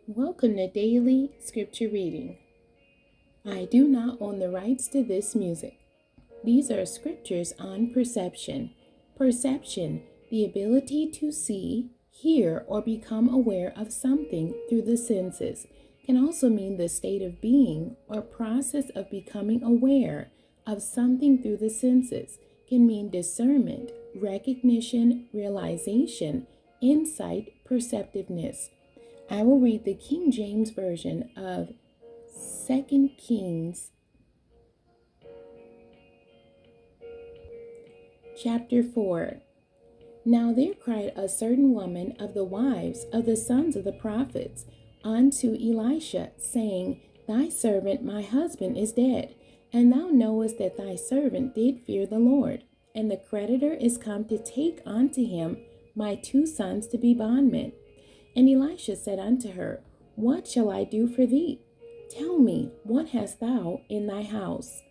Welcome to Daily Scripture Reading. I do not own the rights to this music. These are scriptures on perception. Perception, the ability to see, hear, or become aware of something through the senses, can also mean the state of being or process of becoming aware of something through the senses, can mean discernment, recognition, realization, insight, perceptiveness. I will read the King James Version of 2 Kings chapter 4. Now there cried a certain woman of the wives of the sons of the prophets unto Elisha, saying, Thy servant my husband is dead, and thou knowest that thy servant did fear the Lord, and the creditor is come to take unto him my two sons to be bondmen. And Elisha said unto her, What shall I do for thee? Tell me, what hast thou in thy house?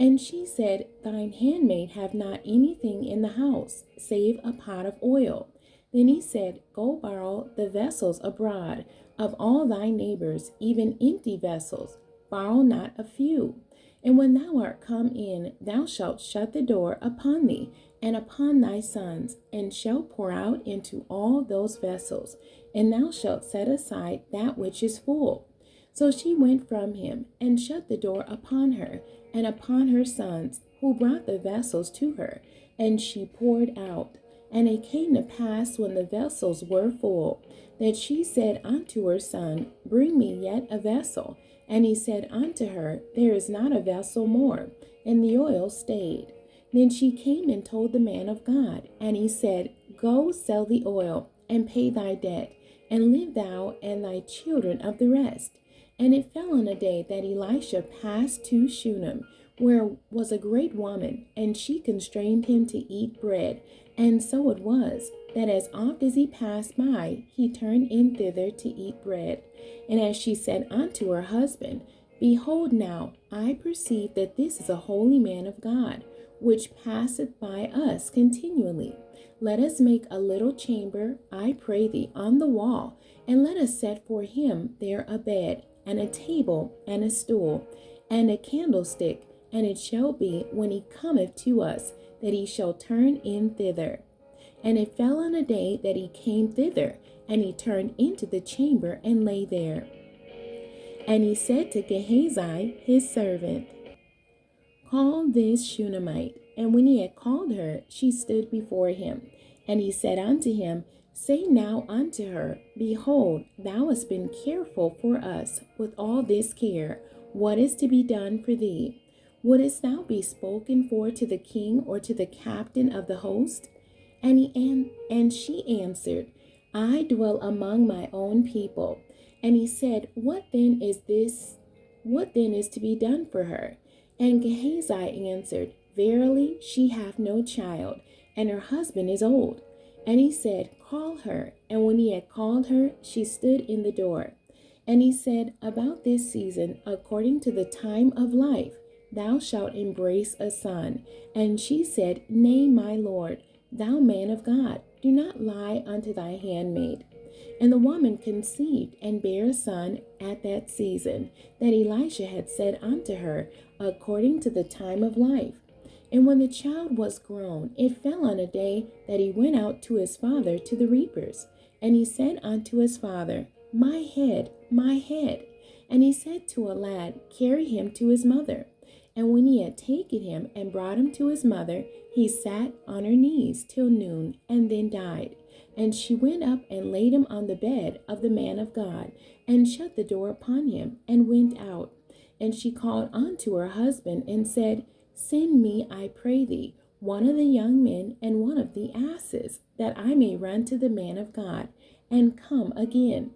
And she said, Thine handmaid have not anything in the house, save a pot of oil. Then he said, Go borrow the vessels abroad of all thy neighbors, even empty vessels. Borrow not a few. And when thou art come in, thou shalt shut the door upon thee and upon thy sons, and shalt pour out into all those vessels, and thou shalt set aside that which is full. So she went from him, and shut the door upon her, and upon her sons, who brought the vessels to her, and she poured out. And it came to pass, when the vessels were full, that she said unto her son, Bring me yet a vessel. And he said unto her, There is not a vessel more. And the oil stayed. Then she came and told the man of God, and he said, Go sell the oil, and pay thy debt, and live thou and thy children of the rest. And it fell on a day that Elisha passed to Shunem, where was a great woman, and she constrained him to eat bread. And so it was, that as oft as he passed by, he turned in thither to eat bread. And as she said unto her husband, Behold now, I perceive that this is a holy man of God, which passeth by us continually. Let us make a little chamber, I pray thee, on the wall, and let us set for him there a bed, and a table, and a stool, and a candlestick. And it shall be, when he cometh to us, that he shall turn in thither. And it fell on a day that he came thither, and he turned into the chamber, and lay there. And he said to Gehazi his servant, Call this Shunammite. And when he had called her, she stood before him. And he said unto him, Say now unto her, Behold, thou hast been careful for us with all this care. What is to be done for thee? Wouldest thou be spoken for to the king or to the captain of the host? And she answered, I dwell among my own people. And he said, What then is this? What then is to be done for her? And Gehazi answered, Verily, she hath no child, and her husband is old. And he said, Call her. And when he had called her, she stood in the door. And he said, About this season, according to the time of life, thou shalt embrace a son. And she said, Nay, my lord, thou man of God, do not lie unto thy handmaid. And the woman conceived and bare a son at that season, that Elisha had said unto her, according to the time of life. And when the child was grown, it fell on a day that he went out to his father to the reapers. And he said unto his father, My head, my head. And he said to a lad, Carry him to his mother. And when he had taken him and brought him to his mother, he sat on her knees till noon, and then died. And she went up and laid him on the bed of the man of God, and shut the door upon him, and went out. And she called unto her husband, and said, Send me, I pray thee, one of the young men and one of the asses, that I may run to the man of God, and come again.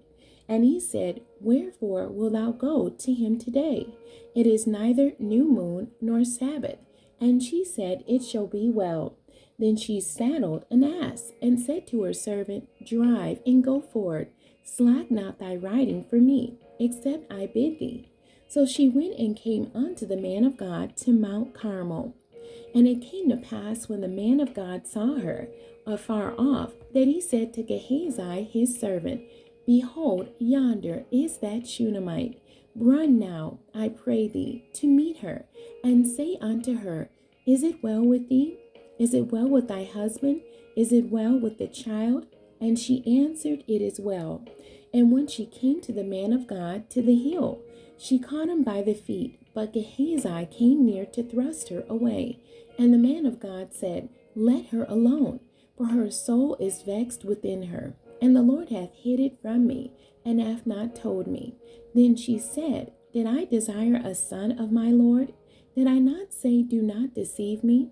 And he said, Wherefore wilt thou go to him today? It is neither new moon nor Sabbath. And she said, It shall be well. Then she saddled an ass, and said to her servant, Drive, and go forward. Slack not thy riding for me, except I bid thee. So she went and came unto the man of God to Mount Carmel. And it came to pass, when the man of God saw her afar off, that he said to Gehazi his servant, Behold, yonder is that Shunammite. Run now, I pray thee, to meet her, and say unto her, Is it well with thee? Is it well with thy husband? Is it well with the child? And she answered, It is well. And when she came to the man of God to the hill, she caught him by the feet, but Gehazi came near to thrust her away. And the man of God said, Let her alone, for her soul is vexed within her. And the Lord hath hid it from me, and hath not told me. Then she said, Did I desire a son of my Lord? Did I not say, Do not deceive me?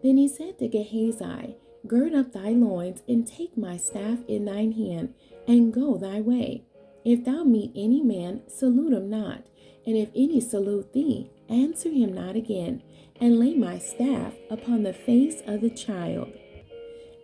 Then he said to Gehazi, Gird up thy loins, and take my staff in thine hand, and go thy way. If thou meet any man, salute him not, and if any salute thee, answer him not again, and lay my staff upon the face of the child.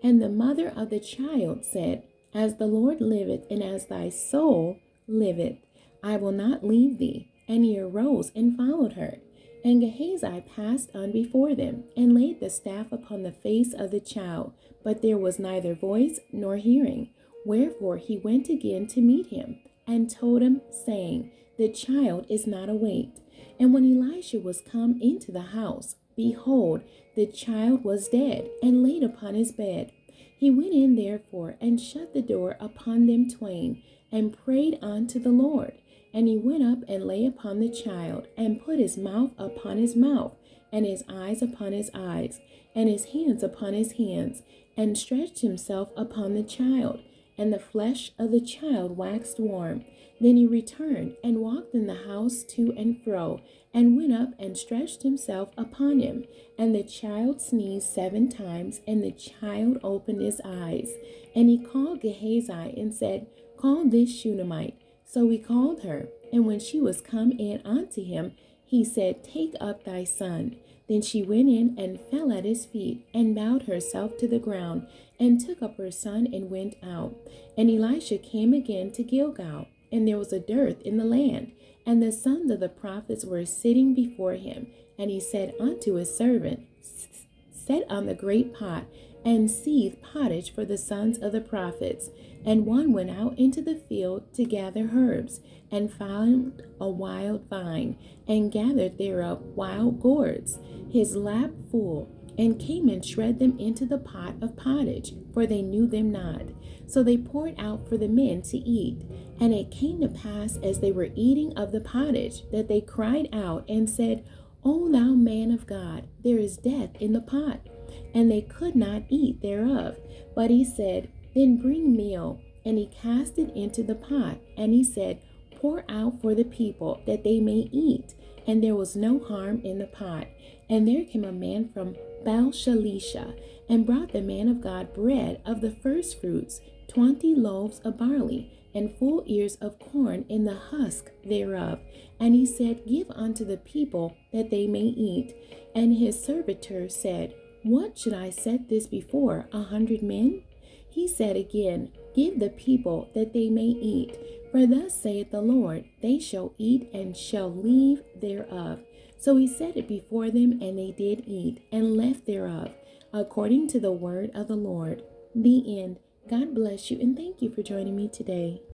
And the mother of the child said, As the Lord liveth, and as thy soul liveth, I will not leave thee. And he arose and followed her. And Gehazi passed on before them, and laid the staff upon the face of the child, but there was neither voice nor hearing. Wherefore he went again to meet him, and told him, saying, The child is not awaked. And when Elisha was come into the house, behold, the child was dead, and laid upon his bed. He went in therefore, and shut the door upon them twain, and prayed unto the Lord. And he went up and lay upon the child, and put his mouth upon his mouth, and his eyes upon his eyes, and his hands upon his hands, and stretched himself upon the child. And the flesh of the child waxed warm. Then he returned, and walked in the house to and fro, and went up and stretched himself upon him. And the child sneezed 7 times, and the child opened his eyes. And he called Gehazi, and said, Call this Shunammite. So he called her, and when she was come in unto him, he said, Take up thy son. Then she went in and fell at his feet, and bowed herself to the ground, and took up her son, and went out. And Elisha came again to Gilgal, and there was a dearth in the land, and the sons of the prophets were sitting before him. And he said unto his servant, Set on the great pot, and seethe pottage for the sons of the prophets. And one went out into the field to gather herbs, and found a wild vine, and gathered thereof wild gourds, his lap full, and came and shred them into the pot of pottage, for they knew them not. So they poured out for the men to eat. And it came to pass, as they were eating of the pottage, that they cried out and said, O thou man of God, there is death in the pot. And they could not eat thereof. But he said, Then bring meal. And he cast it into the pot. And he said, Pour out for the people, that they may eat. And there was no harm in the pot. And there came a man from Baal-shalisha, and brought the man of God bread of the first fruits, 20 loaves of barley, and full ears of corn in the husk thereof. And he said, Give unto the people, that they may eat. And his servitor said, What should I set this before 100 men? He said again, Give the people, that they may eat. For thus saith the Lord, They shall eat, and shall leave thereof. So he set it before them, and they did eat, and left thereof, according to the word of the Lord. The end. God bless you, and thank you for joining me today.